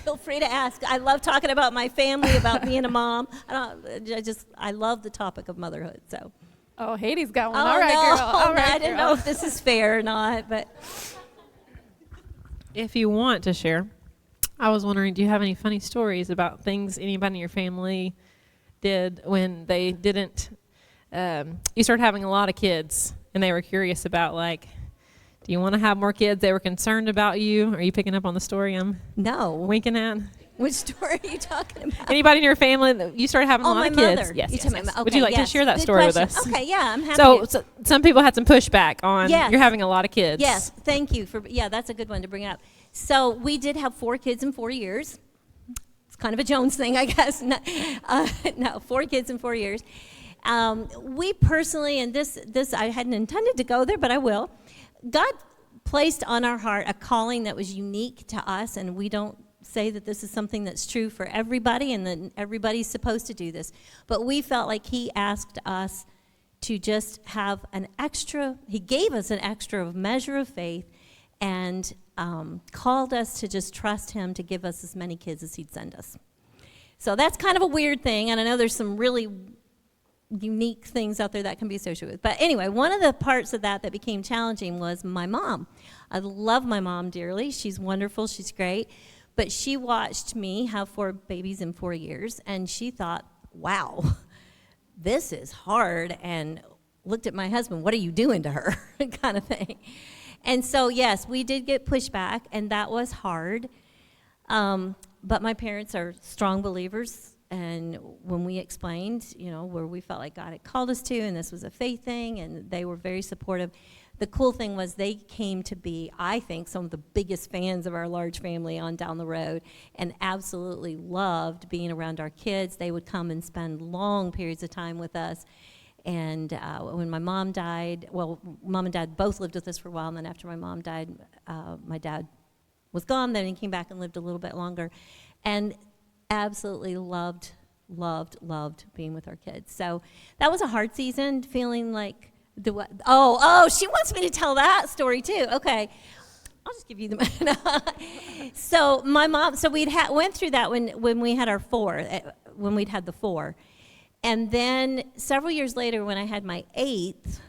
feel free to ask. I love talking about my family, about being a mom. I love the topic of motherhood. So. Oh, Haiti's got one. Oh, All right, no. girl. All right, I didn't know if this is fair or not, but. If you want to share, I was wondering, do you have any funny stories about things anybody in your family did when they didn't, you started having a lot of kids and they were curious about, like, do you want to have more kids? They were concerned about you. Are you picking up on the story I'm winking at? Which story are you talking about? Anybody in your family that you started having a lot of kids? Mother. Yes. Okay, Would you like to share that Good story question. with us? Okay, yeah, I'm happy. So some people had some pushback on you're having a lot of kids. Yes, thank you that's a good one to bring up. So we did have 4 kids in 4 years. It's kind of a Jones thing, I guess. No, 4 kids in 4 years. We personally, and this I hadn't intended to go there, but I will. God placed on our heart a calling that was unique to us, and we don't say that this is something that's true for everybody and that everybody's supposed to do this. But we felt like he asked us to just have he gave us an extra measure of faith and called us to just trust him to give us as many kids as he'd send us. So that's kind of a weird thing, and I know there's some really unique things out there that can be associated with. But anyway, one of the parts of that became challenging was my mom. I love my mom dearly. She's wonderful. She's great. But she watched me have 4 babies in 4 years, and she thought, wow, this is hard, and looked at my husband, what are you doing to her, kind of thing. And so, yes, we did get pushback, and that was hard. But my parents are strong believers, and when we explained, where we felt like God had called us to, and this was a faith thing, and they were very supportive, the cool thing was they came to be, I think, some of the biggest fans of our large family on down the road, and absolutely loved being around our kids. They would come and spend long periods of time with us. And when my mom died, well, Mom and Dad both lived with us for a while, and then after my mom died, my dad was gone. Then he came back and lived a little bit longer, and absolutely loved being with our kids. So that was a hard season, feeling like she wants me to tell that story too. Okay, I'll just give you the. So my mom, so we'd went through that when we had our when we'd had the 4, and then several years later, when I had my 8th,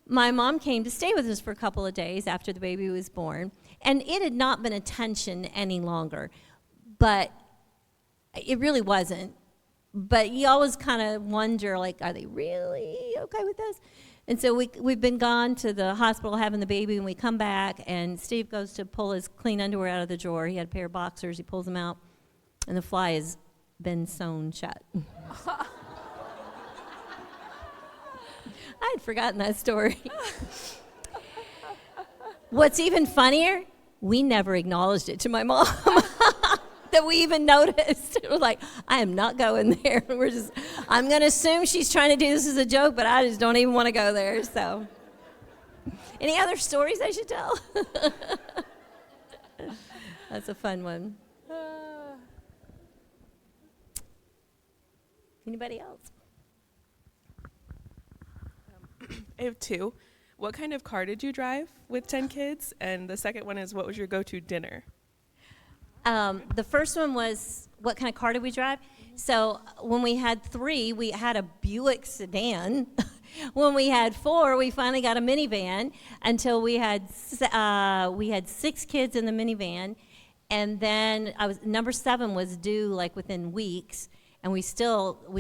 my mom came to stay with us for a couple of days after the baby was born, and it had not been a tension any longer, but it really wasn't. But you always kind of wonder, like, are they really okay with this? And so we've been gone to the hospital having the baby, and we come back, and Steve goes to pull his clean underwear out of the drawer. He had a pair of boxers. He pulls them out, and the fly has been sewn shut. I had forgotten that story. What's even funnier, we never acknowledged it to my mom. That we even noticed. We're like, I am not going there. I'm going to assume she's trying to do this as a joke, but I just don't even want to go there. So, any other stories I should tell? That's a fun one. Anybody else? I have 2. What kind of car did you drive with 10 kids? And the second one is, what was your go-to dinner? The first one was, what kind of car did we drive? So when we had 3, we had a Buick sedan. When we had 4, we finally got a minivan until we had 6 kids in the minivan. And then number 7 was due like within weeks. And we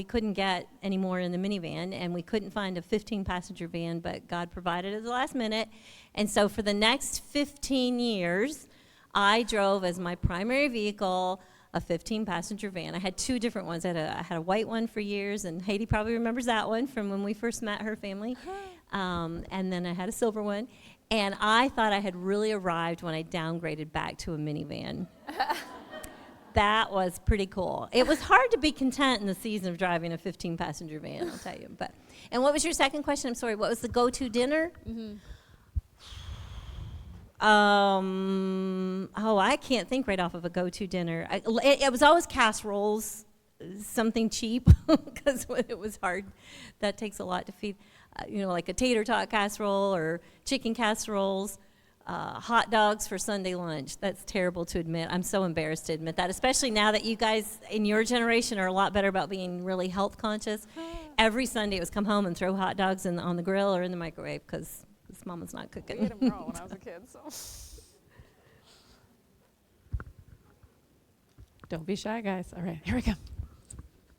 couldn't get any more in the minivan, and we couldn't find a 15-passenger van, but God provided at the last minute. And so for the next 15 years, I drove as my primary vehicle a 15-passenger van. I had 2 different ones. I had a white one for years, and Haiti probably remembers that one from when we first met her family. And then I had a silver one. And I thought I had really arrived when I downgraded back to a minivan. That was pretty cool. It was hard to be content in the season of driving a 15-passenger van, I'll tell you. And what was your second question? I'm sorry, what was the go-to dinner? Mm-hmm. I can't think right off of a go-to dinner. It was always casseroles, something cheap, because it was hard. That takes a lot to feed, like a tater tot casserole or chicken casseroles. Hot dogs for Sunday lunch. That's terrible to admit. I'm so embarrassed to admit that, especially now that you guys in your generation are a lot better about being really health conscious. Every Sunday it was come home and throw hot dogs on the grill or in the microwave because Mama's not cooking. We ate them raw when I was a kid, so. Don't be shy, guys. All right, here we go.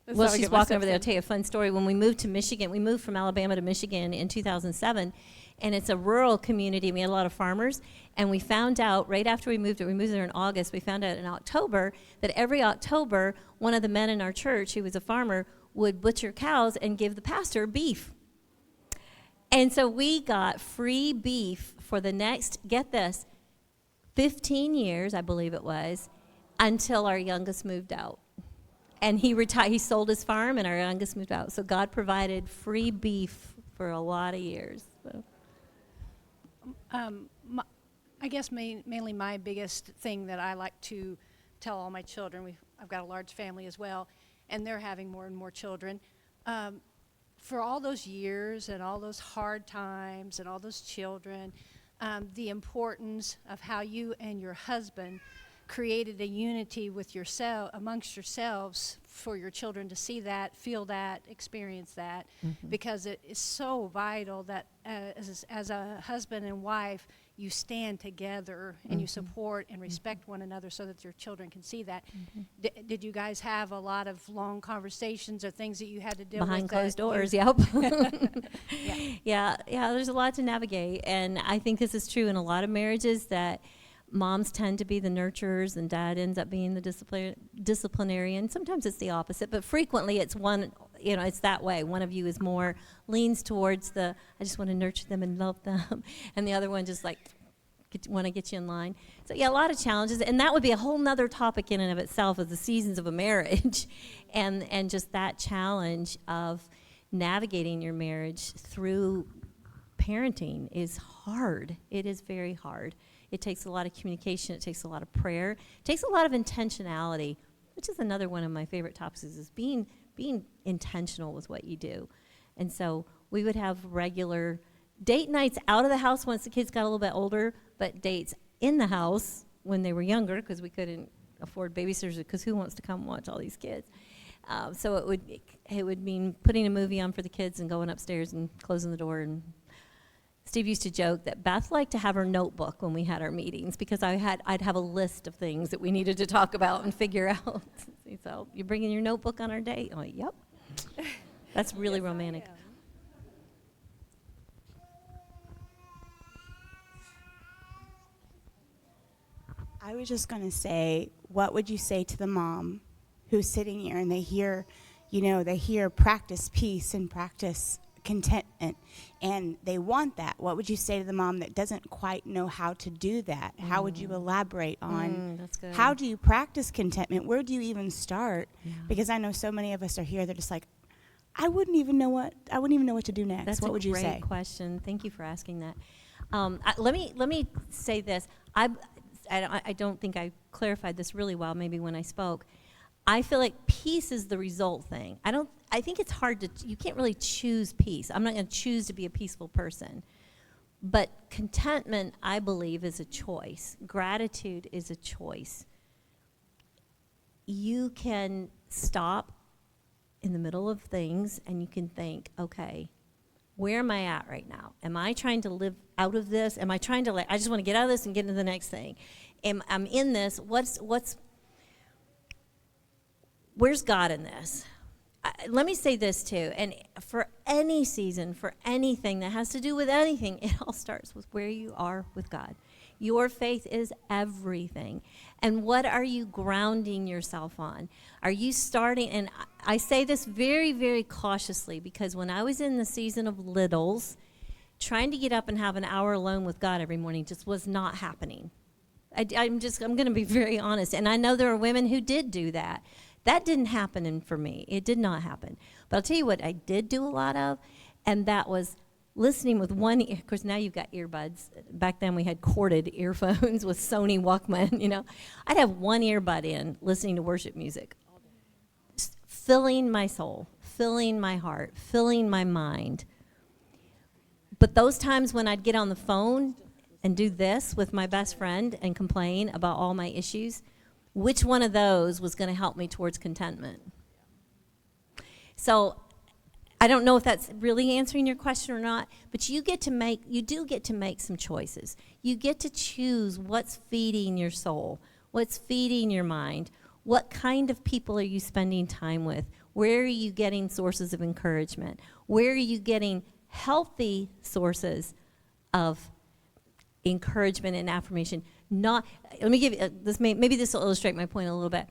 Well, she's walking over there. I'll tell you a fun story. When we moved to Michigan, we moved from Alabama to Michigan in 2007, and it's a rural community. We had a lot of farmers, and we found out right after we moved there in August, we found out in October that every October, one of the men in our church, who was a farmer, would butcher cows and give the pastor beef. And so we got free beef for the next, get this, 15 years, I believe it was, until our youngest moved out. And he retired. He sold his farm, and our youngest moved out. So God provided free beef for a lot of years. So. I guess mainly my biggest thing that I like to tell all my children, I've got a large family as well, and they're having more and more children. For all those years and all those hard times and all those children, the importance of how you and your husband created a unity with amongst yourselves for your children to see that, feel that, experience that, because it is so vital that as a husband and wife, you stand together and you support and respect one another so that your children can see that. Did you guys have a lot of long conversations or things that you had to deal with? Behind closed doors, yep. Yeah, there's a lot to navigate, and I think this is true in a lot of marriages that moms tend to be the nurturers and dad ends up being the disciplinarian. Sometimes it's the opposite, but frequently it's one it's that way. One of you is more leans towards I just want to nurture them and love them, and the other one just like want to get you in line. So yeah, a lot of challenges, and that would be a whole nother topic in and of itself, of the seasons of a marriage, and just that challenge of navigating your marriage through parenting is hard. It is very hard. It takes a lot of communication. It takes a lot of prayer. It takes a lot of intentionality, which is another one of my favorite topics, is being intentional with what you do. And so we would have regular date nights out of the house once the kids got a little bit older, but dates in the house when they were younger, because we couldn't afford babysitters, because who wants to come watch all these kids? So it would mean putting a movie on for the kids and going upstairs and closing the door. And Steve used to joke that Beth liked to have her notebook when we had our meetings, because I'd have a list of things that we needed to talk about and figure out. So, you're bringing your notebook on our date? I'm like, yep. That's really romantic. I was just going to say, what would you say to the mom who's sitting here and they hear practice peace and practice contentment, and they want that? What would you say to the mom that doesn't quite know how to do that? How would you elaborate on that's good. How do you practice contentment? Where do you even start? Yeah. Because I know so many of us are here, they're just like, I wouldn't even know what to do next. That's what would you say? That's a great question. Thank you for asking that. Let me say this. I don't think I clarified this really well maybe when I spoke. I feel like peace is the result thing. I think it's hard you can't really choose peace. I'm not going to choose to be a peaceful person. But contentment, I believe, is a choice. Gratitude is a choice. You can stop in the middle of things and you can think, okay, where am I at right now? Am I trying to live out of this? Am I trying to I just want to get out of this and get into the next thing? I'm in this. Where's God in this? Let me say this too, and for any season, for anything that has to do with anything, it all starts with where you are with God. Your faith is everything. And what are you grounding yourself on? Are you starting, and I say this very, very cautiously, because when I was in the season of littles, trying to get up and have an hour alone with God every morning just was not happening. I'm going to be very honest, and I know there are women who did do that. That didn't happen for me. It did not happen. But I'll tell you what I did do a lot of, and that was listening with one ear. Of course, now you've got earbuds. Back then we had corded earphones with Sony Walkman, I'd have one earbud in, listening to worship music, just filling my soul, filling my heart, filling my mind. But those times when I'd get on the phone and do this with my best friend and complain about all my issues, which one of those was going to help me towards contentment? So I don't know if that's really answering your question or not, but you do get to make some choices. You get to choose what's feeding your soul, what's feeding your mind, what kind of people are you spending time with, where are you getting sources of encouragement, where are you getting healthy sources of encouragement and affirmation. Let me give you this. Maybe this will illustrate my point a little bit.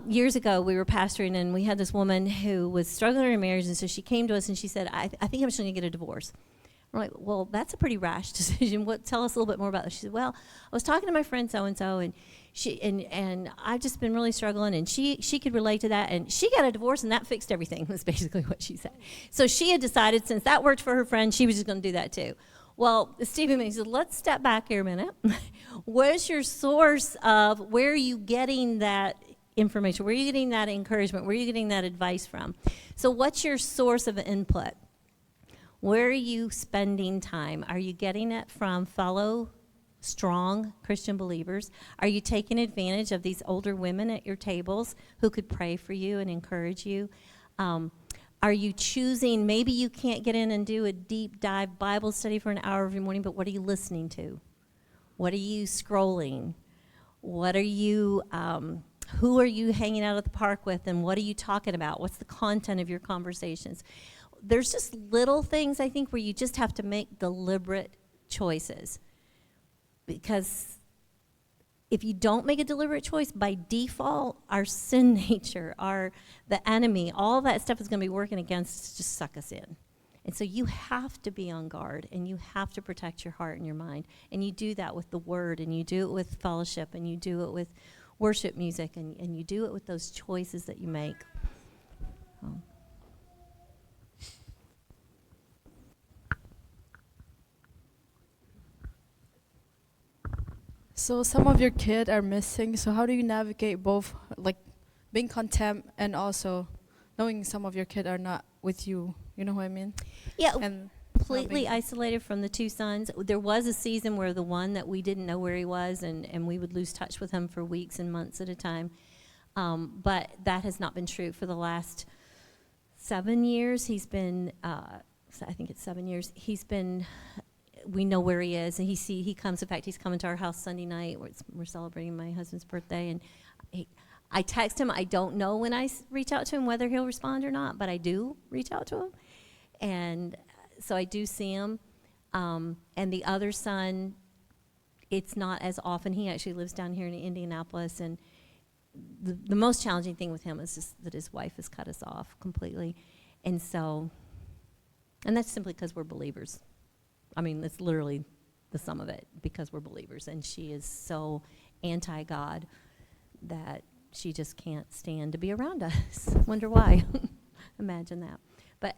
Years ago, we were pastoring, and we had this woman who was struggling in her marriage, and so she came to us and she said, I think I'm just going to get a divorce. We're like, well, that's a pretty rash decision. Tell us a little bit more about this. She said, well, I was talking to my friend so-and-so, and and I've just been really struggling, and she could relate to that, and she got a divorce, and that fixed everything, was basically what she said. So she had decided, since that worked for her friend, she was just going to do that too. Well, Stephen said, let's step back here a minute. Where's your source of, where are you getting that information? Where are you getting that encouragement? Where are you getting that advice from? So what's your source of input? Where are you spending time? Are you getting it from fellow strong Christian believers? Are you taking advantage of these older women at your tables who could pray for you and encourage you? Are you choosing, maybe you can't get in and do a deep dive Bible study for an hour every morning, but what are you listening to? What are you scrolling? What are you, who are you hanging out at the park with, and what are you talking about? What's the content of your conversations? There's just little things, I think, where you just have to make deliberate choices, because if you don't make a deliberate choice, by default, our sin nature, the enemy, all that stuff is going to be working against us to just suck us in. And so you have to be on guard, and you have to protect your heart and your mind. And you do that with the word, and you do it with fellowship, and you do it with worship music, and you do it with those choices that you make. So some of your kids are missing. So how do you navigate both, like being content and also knowing some of your kids are not with you? You know what I mean? Yeah, And completely isolated from the two sons. There was a season where the one that we didn't know where he was, and we would lose touch with him for weeks and months at a time. But that has not been true for the last 7 years. He's been, I think it's 7 years. He's been. We know where he is, and he comes. In fact, he's coming to our house Sunday night. We're celebrating my husband's birthday, and I text him. I don't know when I reach out to him whether he'll respond or not, but I do reach out to him, and so I do see him. And the other son, it's not as often. He actually lives down here in Indianapolis, and the most challenging thing with him is just that his wife has cut us off completely, and that's simply because we're believers. I mean, it's literally the sum of it, because we're believers, and she is so anti-God that she just can't stand to be around us. Wonder why. Imagine that. But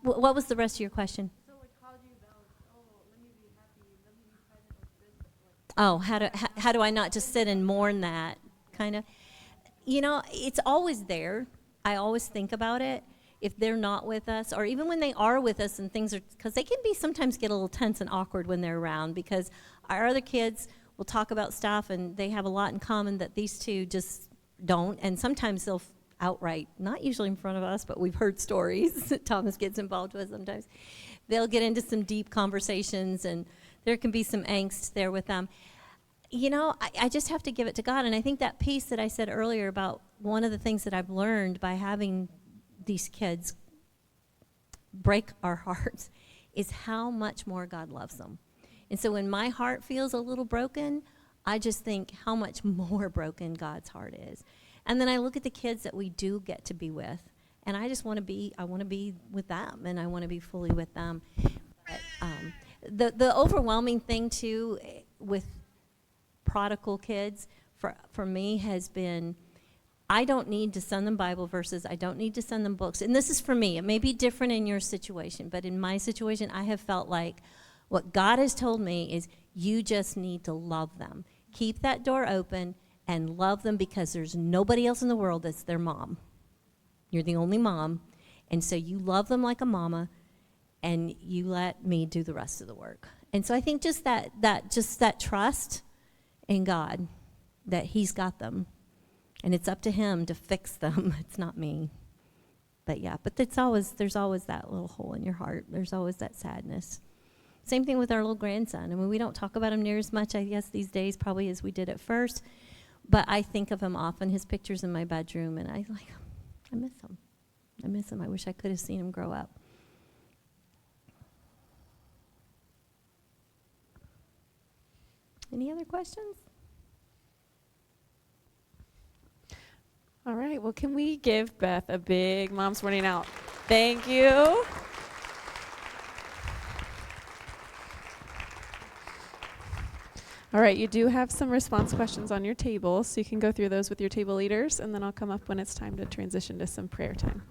what was the rest of your question? So like, how do you balance? Oh, let me be happy. Let me be present with this. Oh, how do I not just sit and mourn that kind of? You know, it's always there. I always think about it. If they're not with us, or even when they are with us and things are, because they can sometimes get a little tense and awkward when they're around, because our other kids will talk about stuff and they have a lot in common that these two just don't, and sometimes they'll outright, not usually in front of us, but we've heard stories that Thomas gets involved with sometimes. They'll get into some deep conversations, and there can be some angst there with them. You know, I just have to give it to God, and I think that piece that I said earlier about one of the things that I've learned by having these kids break our hearts is how much more God loves them. And so when my heart feels a little broken, I just think how much more broken God's heart is. And then I look at the kids that we do get to be with, and I just want to be with them, and I want to be fully with them. But, the overwhelming thing too with prodigal kids for me has been, I don't need to send them Bible verses. I don't need to send them books. And this is for me. It may be different in your situation, but in my situation, I have felt like what God has told me is you just need to love them. Keep that door open and love them, because there's nobody else in the world that's their mom. You're the only mom. And so you love them like a mama, and you let me do the rest of the work. And so I think just that trust in God that he's got them. And it's up to him to fix them. It's not me. But yeah, but there's always that little hole in your heart. There's always that sadness. Same thing with our little grandson. I mean, we don't talk about him near as much, I guess, these days probably as we did at first. But I think of him often, his pictures in my bedroom, and I miss him. I miss him. I wish I could have seen him grow up. Any other questions? All right. Well, can we give Beth a big Mom's Morning Out? Thank you. All right. You do have some response questions on your table, so you can go through those with your table leaders, and then I'll come up when it's time to transition to some prayer time.